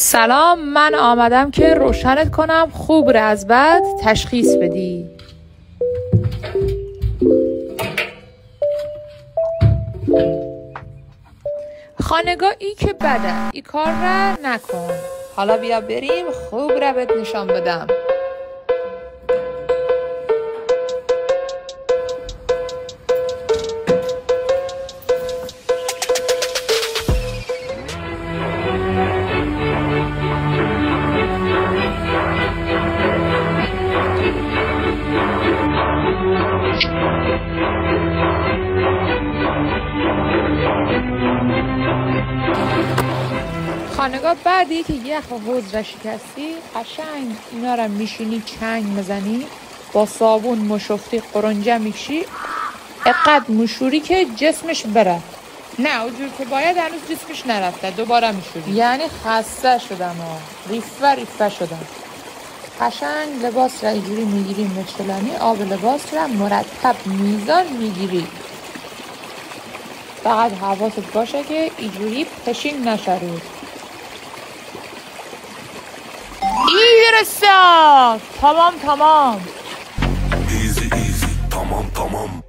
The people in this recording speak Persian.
سلام، من آمدم که روشنت کنم خوب را از بد تشخیص بدی. خانگاه ای که بده، ای کار را نکن. حالا بیا بریم خوب را بهت نشان بدم. خانگاه بعدی که یخ و حوض را شکستی، قشنگ اینا را میشینی چنگ میزنی، با صابون مشفتی قرنجه میکشی، اقد مشوری که جسمش بره. نه اونجور که باید هنوز جسمش نرفته، دوباره میشوری. یعنی خسته شدم ریفه شدم. قشنگ لباس را اینجوری میگیری مچلانی، آب لباس را مرتب میزان میگیری. فقط حواست باشه که اینجوری پشین نشرید. درسته. تمام ایزی ایزی تمام